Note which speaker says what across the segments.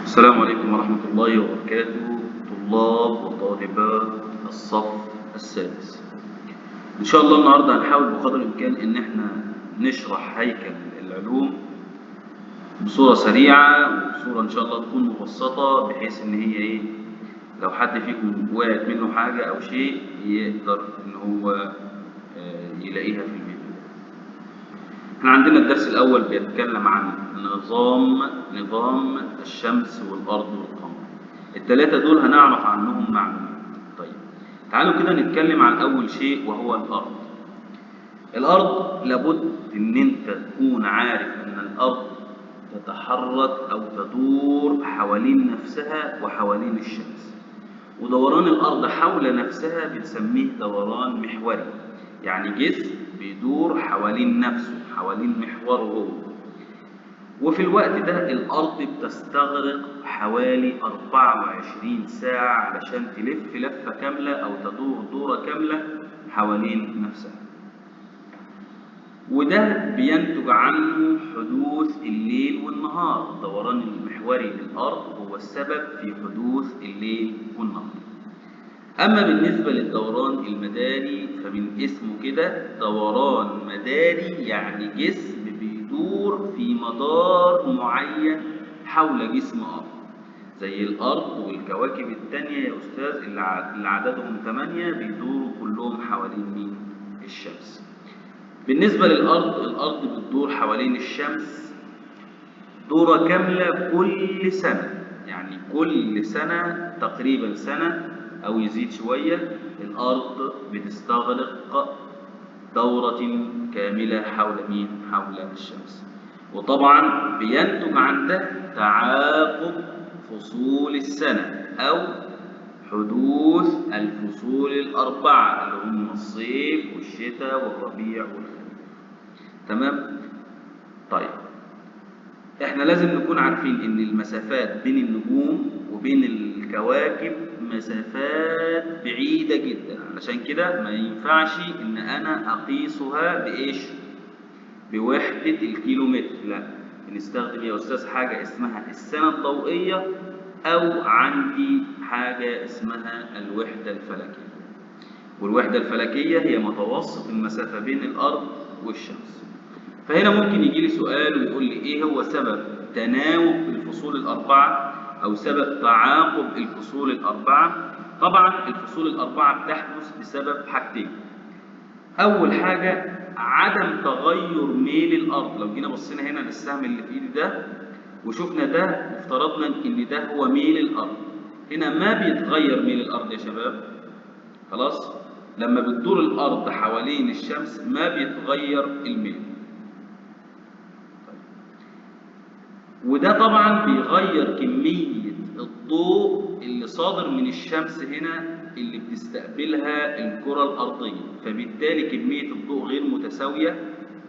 Speaker 1: السلام عليكم ورحمة الله وبركاته، طلاب وطالبات الصف السادس. إن شاء الله النهاردة هنحاول بقدر الإمكان إن إحنا نشرح هيكل العلوم بصورة سريعة وبصورة إن شاء الله تكون مبسطة، بحيث إن هي لو حد فيكم وقعت منه حاجة أو شيء يقدر إن هو يلاقيها في الفيديو. احنا عندنا الدرس الأول بيتكلم عن نظام الشمس والأرض والقمر. الثلاثة دول هنعرف عنهم معلومات. طيب تعالوا كده نتكلم عن أول شيء وهو الأرض. الأرض لابد إن أنت تكون عارف إن الأرض تتحرك أو تدور حوالين نفسها وحوالين الشمس. ودوران الأرض حول نفسها بنسميه دوران محوري، يعني جسم بيدور حوالين نفسه، حوالين محوره هو. وفي الوقت ده الأرض بتستغرق حوالي 24 ساعة علشان تلف لفة كاملة أو تدور دورة كاملة حوالين نفسها. وده بينتج عنه حدوث الليل والنهار. الدوران المحوري للأرض هو السبب في حدوث الليل والنهار. أما بالنسبة للدوران المداري فمن اسمه كده دوران مداري، يعني جسم بيدور في مدار معين حول جسم آخر، زي الأرض والكواكب التانية يا أستاذ اللي عددهم 8 بيدوروا كلهم حوالين مين؟ الشمس. بالنسبة للأرض، الأرض بتدور حوالين الشمس دورة كاملة كل سنة، يعني كل سنة تقريبا سنة أو يزيد شوية الأرض بتستغرق دورة كاملة حول مين؟ حول الشمس. وطبعا بينتج عن ده تعاقب فصول السنة أو حدوث الفصول الأربعة اللي هم الصيف والشتاء والربيع والخريف. تمام؟ طيب احنا لازم نكون عارفين ان المسافات بين النجوم وبين الكواكب مسافات بعيدة جدا، علشان كده ما ينفعش ان انا اقيسها بايش؟ بوحدة الكيلومتر، لا، بنستخدم يا استاذ حاجة اسمها السنة الضوئية او عندي حاجة اسمها الوحدة الفلكية. والوحدة الفلكية هي متوسط المسافة بين الارض والشمس. فهنا ممكن يجي لي سؤال ويقول لي ايه هو سبب تناوب الفصول الأربعة أو سبب تعاقب الفصول الأربعة؟ طبعا الفصول الأربعة بتحدث بسبب حاجتين. أول حاجة عدم تغير ميل الأرض. لو جينا بصينا هنا للسهم اللي في إيدي ده وشفنا ده وافترضنا إن ده هو ميل الأرض، هنا ما بيتغير ميل الأرض يا شباب، خلاص؟ لما بتدور الأرض حوالين الشمس ما بيتغير الميل. وده طبعا بيغير كمية الضوء اللي صادر من الشمس هنا اللي بتستقبلها الكرة الأرضية، فبالتالي كمية الضوء غير متساوية،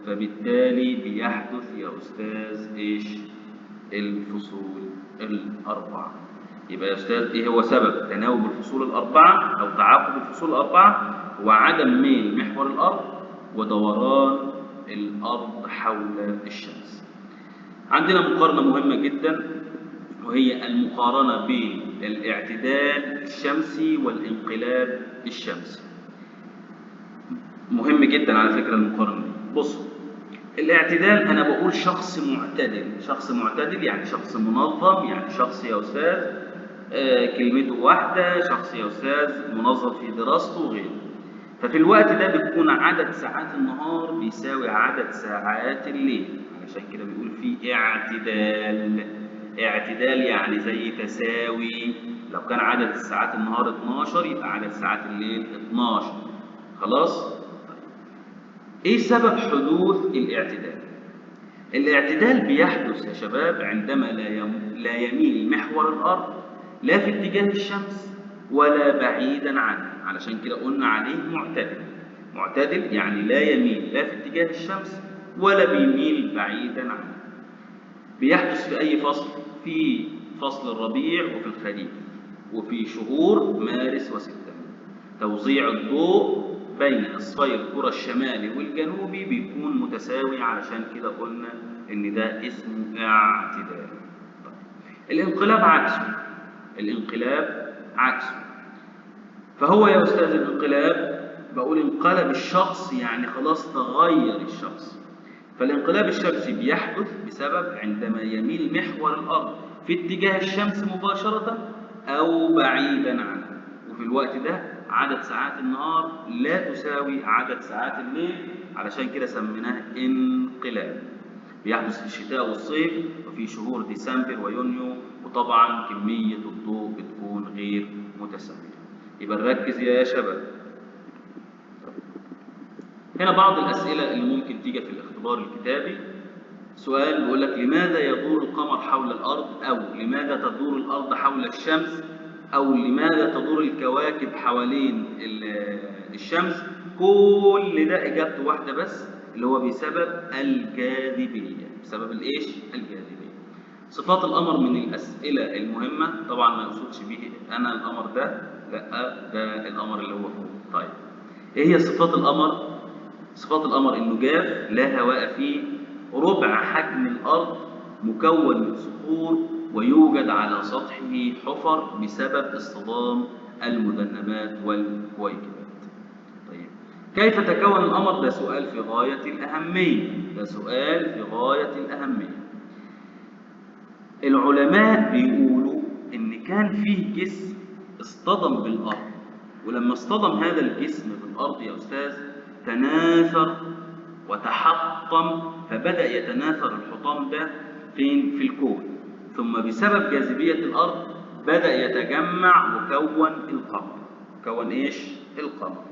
Speaker 1: فبالتالي بيحدث يا أستاذ إيش؟ الفصول الأربعة. يبقى يا أستاذ إيه هو سبب تناوب الفصول الأربعة أو تعاقب الفصول الأربعة؟ هو عدم ميل محور الأرض ودوران الأرض حول الشمس. عندنا مقارنة مهمة جدا وهي المقارنة بين الاعتدال الشمسي والانقلاب الشمسي. مهم جدا على فكرة المقارنة دي. بصوا، الاعتدال أنا بقول شخص معتدل. شخص معتدل يعني شخص منظم، يعني شخص يا أستاذ كلمته واحدة، شخص يا أستاذ منظم في دراسته وغيره. ففي الوقت ده بيكون عدد ساعات النهار بيساوي عدد ساعات الليل، عشان كده بيقول فيه اعتدال. اعتدال يعني زي تساوي. لو كان عدد الساعات النهار 12 يبقى عدد ساعات الليل 12. خلاص؟ ايه سبب حدوث الاعتدال؟ الاعتدال بيحدث يا شباب عندما لا يميل محور الارض لا في اتجاه الشمس ولا بعيدا عنها، علشان كده قلنا عليه معتدل. معتدل يعني لا يميل لا في اتجاه الشمس ولا بيميل بعيدا عنها. بيحدث في أي فصل؟ في فصل الربيع وفي الخريف وفي شهور مارس وسبتمبر. توزيع الضوء بين نصفي الكرة الشمالي والجنوبي بيكون متساوي، علشان كده قلنا إن ده اسمه اعتدال. الانقلاب عكسه. الانقلاب عكسه. فهو يا أستاذ الانقلاب بقول انقلب الشخص، يعني خلاص تغير الشخص. فالانقلاب الشمسي بيحدث بسبب عندما يميل محور الأرض في اتجاه الشمس مباشرة أو بعيدا عنها، وفي الوقت ده عدد ساعات النهار لا تساوي عدد ساعات الليل، علشان كده سميناه انقلاب. بيحدث في الشتاء والصيف وفي شهور ديسمبر ويونيو، وطبعا كمية الضوء بتكون غير متساوية. يبقى نركز يا شباب. هنا بعض الأسئلة اللي ممكن تيجي في الاختبار الكتابي. سؤال بيقول لك لماذا يدور القمر حول الأرض، أو لماذا تدور الأرض حول الشمس، أو لماذا تدور الكواكب حوالين الشمس. كل ده إجابته واحدة بس، اللي هو بسبب الجاذبية. بسبب الإيش؟ الجاذبية. صفات القمر من الأسئلة المهمة، طبعا ما يقصدش به أنا القمر ده، لا، ده القمر اللي هو فوق. طيب، إيه هي صفات القمر؟ صفات القمر إنه جاف لا هواء فيه، ربع حجم الأرض، مكون من صخور، ويوجد على سطحه حفر بسبب اصطدام المذنبات والكويكبات. طيب، كيف تكون القمر؟ ده سؤال في غاية الأهمية. ده سؤال في غاية الأهمية. العلماء بيقولوا إن كان فيه جسم اصطدم بالأرض، ولما اصطدم هذا الجسم بالأرض يا أستاذ تناثر وتحطم، فبدأ يتناثر الحطام ده فين؟ في الكون. ثم بسبب جاذبية الأرض بدأ يتجمع وكون القمر. كون إيش؟ القمر.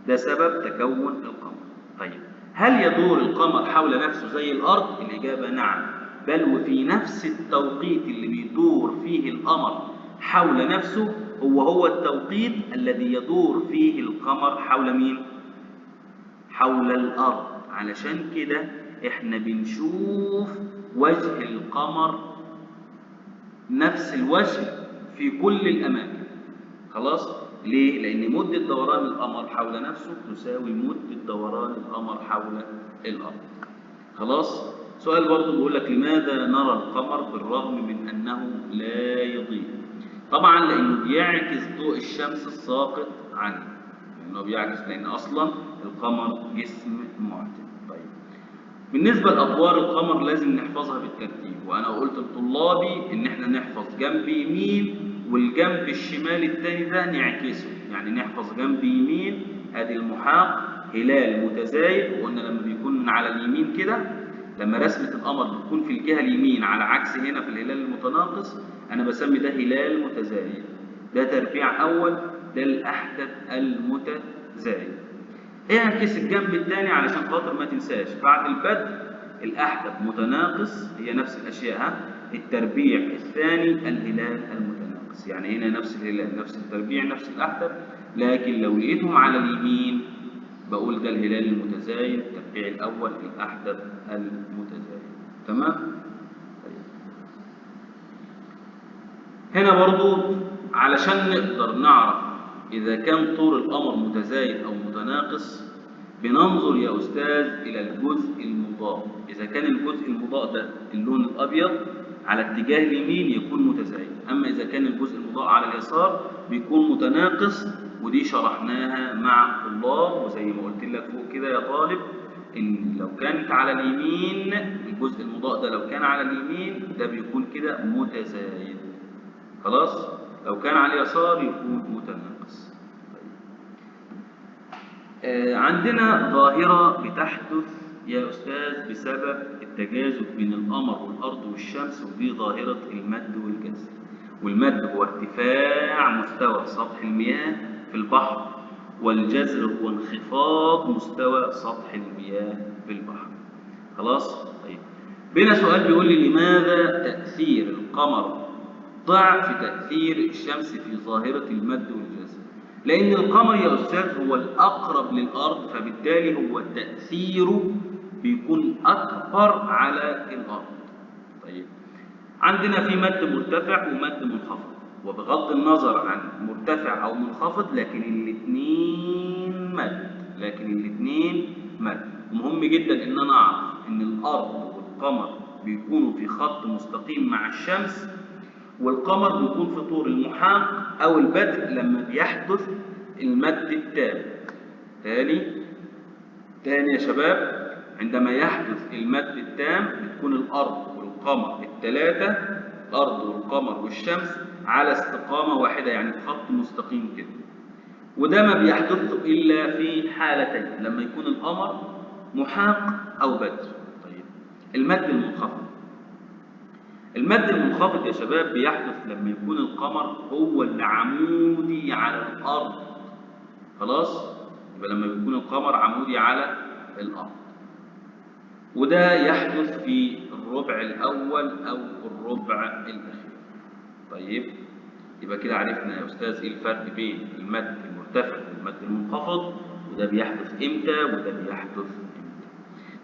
Speaker 1: ده سبب تكون القمر. طيب، هل يدور القمر حول نفسه زي الأرض؟ الإجابة نعم، بل وفي نفس التوقيت اللي بيدور فيه القمر حول نفسه هو التوقيت الذي يدور فيه القمر حول مين؟ حول الأرض. علشان كده احنا بنشوف وجه القمر نفس الوجه في كل الأماكن. خلاص؟ ليه؟ لأن مدة دوران القمر حول نفسه تساوي مدة دوران القمر حول الأرض. خلاص؟ سؤال برضه بيقول لك لماذا نرى القمر بالرغم من أنه لا يضيء؟ طبعا لأنه بيعكس ضوء الشمس الساقط عنه. لأنه بيعكس، لأن أصلا القمر جسم معتم. طيب، بالنسبة لأطوار القمر لازم نحفظها بالترتيب، وأنا قلت لطلابي إن إحنا نحفظ جنب يمين والجنب الشمال التاني ده نعكسه، يعني نحفظ جنب يمين ادي المحاق هلال متزايد، وقلنا لما بيكون من على اليمين كده، لما رسمة القمر بتكون في الجهة اليمين على عكس هنا في الهلال المتناقص، أنا بسمي ده هلال متزايد. ده تربيع أول، ده الأحدب المتزايد. اعكس الجنب الثاني علشان خاطر ما تنساش بعد البدء. الأحدب متناقص، هي نفس الأشياء، ها، التربيع الثاني الهلال المتناقص، يعني هنا نفس الهلال نفس التربيع نفس الأحدب، لكن لو لقيتهم على اليمين بقول ده الهلال المتزايد، التربيع الأول الأحدب المتزايد. تمام؟ طيب. هنا برضو علشان نقدر نعرف إذا كان طول القمر متزايد أو متناقص بننظر يا أستاذ إلى الجزء المضاء. إذا كان الجزء المضاء ده اللون الأبيض على اتجاه اليمين يكون متزايد، أما إذا كان الجزء المضاء على اليسار بيكون متناقص، ودي شرحناها مع الطلاب. وزي ما قلت لك فوق كده يا طالب، إن لو كانت على اليمين الجزء المضاء ده لو كان على اليمين ده بيكون كده متزايد. خلاص؟ لو كان على اليسار يكون متناقص. عندنا ظاهرة بتحدث يا أستاذ بسبب التجاذب بين القمر والأرض والشمس، ودي ظاهرة المد والجزر. والمد هو ارتفاع مستوى سطح المياه في البحر، والجزر هو انخفاض مستوى سطح المياه في البحر. خلاص؟ طيب، بنا سؤال بيقول لي لماذا تأثير القمر ضعف تأثير الشمس في ظاهرة المد والجزر؟ لأن القمر يا أستاذ هو الأقرب للأرض، فبالتالي هو تأثيره بيكون أكبر على الأرض. طيب، عندنا في مد مرتفع ومد منخفض، وبغض النظر عن مرتفع أو منخفض لكن الاثنين مد. ومهم جدا إن أنا أعرف إن الأرض والقمر بيكونوا في خط مستقيم مع الشمس والقمر بيكون في طور المحاق أو البدء لما بيحدث المد التام. تاني يا شباب، عندما يحدث المد التام بتكون الأرض والقمر الثلاثة، الأرض والقمر والشمس على استقامة واحدة، يعني في خط مستقيم كده. وده ما بيحدث إلا في حالتين، لما يكون القمر محاق أو بدر. طيب المد المنخفض يا شباب بيحدث لما يكون القمر هو اللي عمودي على الأرض. خلاص؟ يبقى لما بيكون القمر عمودي على الأرض، وده يحدث في الربع الأول أو الربع الأخير. طيب يبقى كده عرفنا يا أستاذ إيه الفرق بين المد المرتفع والمد المنخفض، وده بيحدث إمتى وده بيحدث إمتى.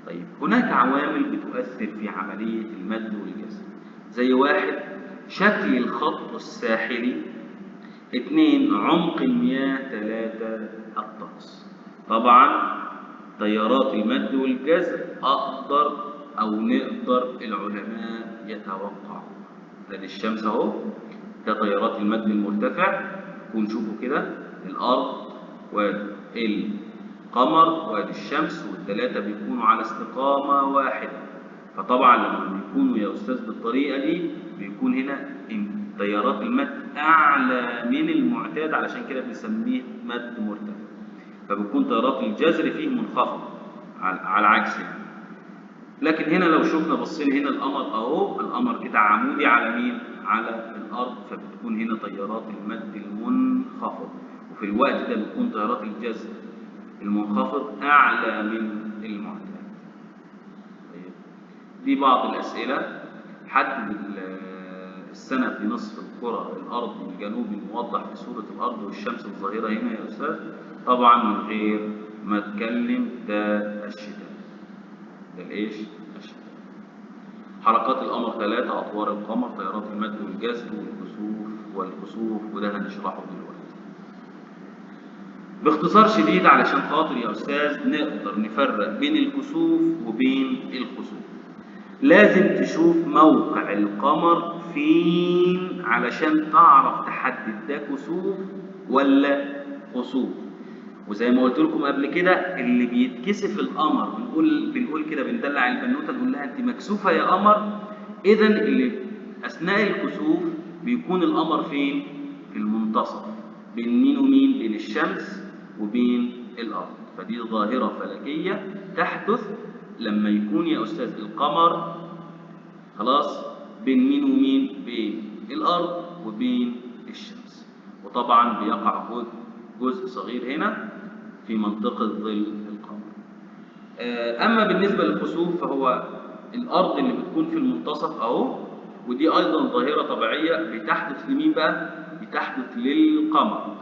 Speaker 1: طيب هناك عوامل بتؤثر في عملية المد والجزر، زي 1 شكل الخط الساحلي، 2 عمق المياه، 3 الطقس. طبعا تيارات المد والجزر نقدر العلماء يتوقعوا. ده للشمس اهو، ده تيارات المد المرتفع، ونشوفوا كده الارض وادي القمر وادي الشمس، والثلاثه بيكونوا على استقامه واحده. فطبعا لما بيكونوا يا استاذ بالطريقه دي بيكون هنا تيارات المد اعلى من المعتاد، علشان كده بنسميه مد مرتفع. فبتكون تيارات الجذر فيه منخفض على عكس يعني. لكن هنا لو شفنا بصينا هنا القمر اهو، القمر كده عمودي على مين؟ على الارض، فبتكون هنا تيارات المد المنخفض، وفي الوقت ده بتكون تيارات الجذر المنخفض اعلى من المعتاد. طيب دي بعض الاسئله. حدد السنه في نصف الكره الارضي الجنوبي الموضح في صوره الارض والشمس الظاهره هنا يا استاذ. طبعا من غير ما اتكلم، ده الشتاء. ده الايش؟ الشتاء. حركات القمر 3، اطوار القمر، تيارات المد والجذر والكسوف، وده هنشرحه دلوقتي باختصار شديد علشان خاطر يا استاذ نقدر نفرق بين الكسوف وبين الخسوف. لازم تشوف موقع القمر فين علشان تعرف تحدد ده كسوف ولا خسوف. وزي ما قلت لكم قبل كده، اللي بيتكسف القمر بنقول كده، بندلع البنوته نقول لها انت مكسوفه يا قمر. اذا اللي اثناء الكسوف بيكون القمر فين؟ في المنتصف، بين مين ومين؟ بين الشمس وبين الارض. فدي ظاهره فلكيه تحدث لما يكون يا استاذ القمر خلاص بين مين ومين؟ بين الارض وبين الشمس. وطبعا بيقع جزء صغير هنا في منطقة ظل القمر. أما بالنسبة للخسوف فهو الأرض اللي بتكون في المنتصف أهو، ودي أيضا ظاهرة طبيعية بتحدث لمين بقى؟ بتحدث للقمر،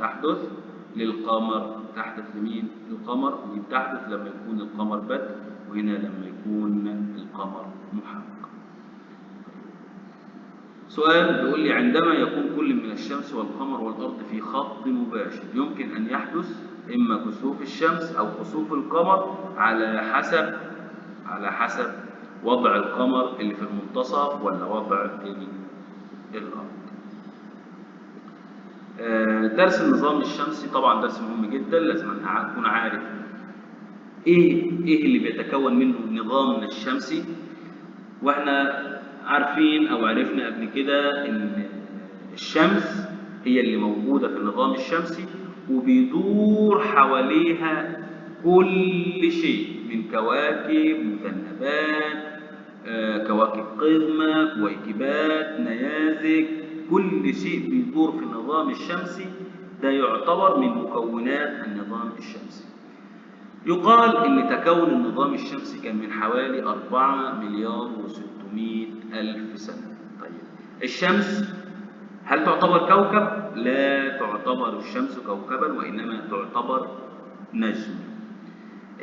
Speaker 1: تحدث لمين؟ للقمر. ودي بتحدث لما يكون القمر بدء، وهنا لما يكون القمر محاق. سؤال بيقول لي عندما يكون كل من الشمس والقمر والأرض في خط مباشر يمكن أن يحدث إما كسوف الشمس أو كسوف القمر على حسب وضع القمر اللي في المنتصف ولا وضع الأرض. درس النظام الشمسي طبعا درس مهم جدا، لازم أكون عارف إيه اللي بيتكون منه نظامنا الشمسي. وإحنا عارفين أو عرفنا قبل كده إن الشمس هي اللي موجودة في النظام الشمسي، وبيدور حواليها كل شيء من كواكب، مذنبات، كواكب قزمة، كويكبات، نيازك، كل شيء بيدور في النظام الشمسي ده يعتبر من مكونات النظام الشمسي. يقال إن تكون النظام الشمسي كان من حوالي 4,600,000 سنة. طيب الشمس هل تعتبر كوكب؟ لا تعتبر الشمس كوكبا، وإنما تعتبر نجم.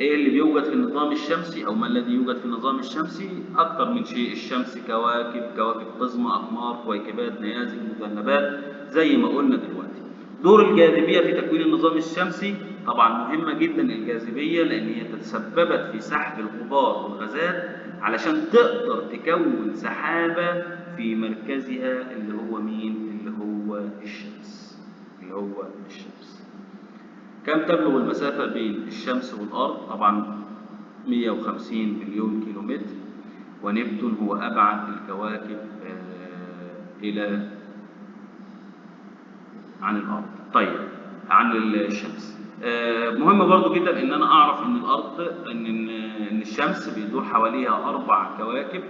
Speaker 1: إيه اللي بيوجد في النظام الشمسي أو ما الذي يوجد في النظام الشمسي؟ أكثر من شيء. الشمس كواكب قزمة، أقمار، كويكبات، نيازك، مذنبات، زي ما قلنا دلوقتي. دور الجاذبية في تكوين النظام الشمسي طبعا مهمة جدا الجاذبية، لأن هي تسببت في سحب الغبار والغازات علشان تقدر تكون سحابة في مركزها اللي هو مين؟ اللي هو الشمس. اللي هو الشمس. كم تبلغ المسافة بين الشمس والأرض؟ طبعا 150 مليون كيلومتر، ونبتون هو أبعد الكواكب إلى عن الأرض. طيب، عن الشمس. مهم برضو جدا إن أنا أعرف إن الأرض إن الشمس بيدور حواليها 4 كواكب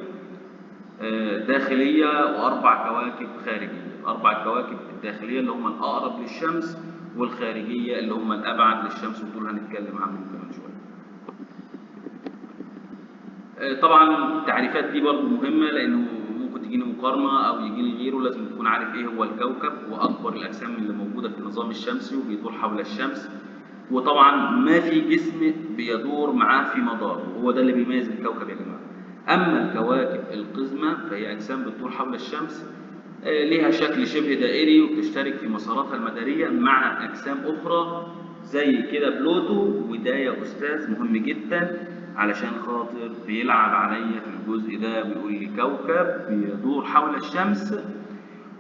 Speaker 1: داخلية و4 كواكب خارجية. ال4 كواكب الداخلية اللي هم الأقرب للشمس، والخارجية اللي هم الأبعد للشمس، ودول هنتكلم عنهم كمان شوية. طبعا التعريفات دي برضو مهمة، لأنه ممكن تجيني مقارنة أو يجيني غيره، لازم تكون عارف إيه هو الكوكب وأكبر الأجسام اللي موجودة في النظام الشمسي وبيدور حول الشمس. وطبعا ما في جسم بيدور معاه في مدار، وهو ده اللي بيميز الكوكب يا جماعة. أما الكواكب القزمة فهي أجسام بتدور حول الشمس، ليها شكل شبه دائري، وبتشترك في مساراتها المدارية مع أجسام أخرى زي كده بلوتو. وده يا أستاذ مهم جدا، علشان خاطر بيلعب عليا في الجزء ده، بيقول لي كوكب بيدور حول الشمس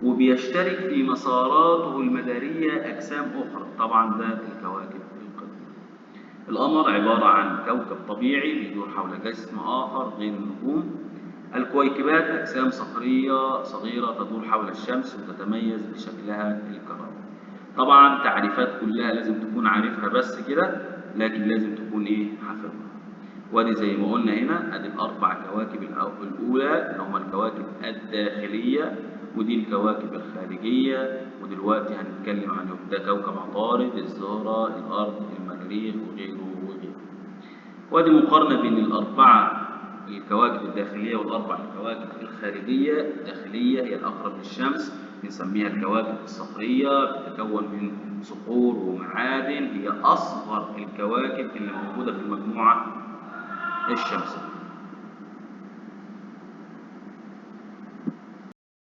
Speaker 1: وبيشترك في مساراته المدارية أجسام أخرى. طبعا ده الكواكب القزمة. القمر عبارة عن كوكب طبيعي بيدور حول جسم آخر غير النجوم. الكويكبات أجسام صخرية صغيرة تدور حول الشمس وتتميز بشكلها الكروي. طبعا تعريفات كلها لازم تكون عارفها بس كده، لكن لازم تكون حافظها. وادي زي ما قلنا هنا، ادي ال4 كواكب الأولى اللي هم الكواكب الداخلية، ودي الكواكب الخارجية، ودلوقتي هنتكلم عنهم. ده كوكب عطارد، الزهرة، الأرض، المريخ، وغيره وغيره. وادي مقارنة بين ال4 الكواكب الداخلية وال4 الكواكب الخارجية. الداخلية هي الأقرب للشمس، بنسميها الكواكب الصخرية، بتتكون من صخور ومعادن، هي أصغر الكواكب اللي موجودة في المجموعة الشمسية.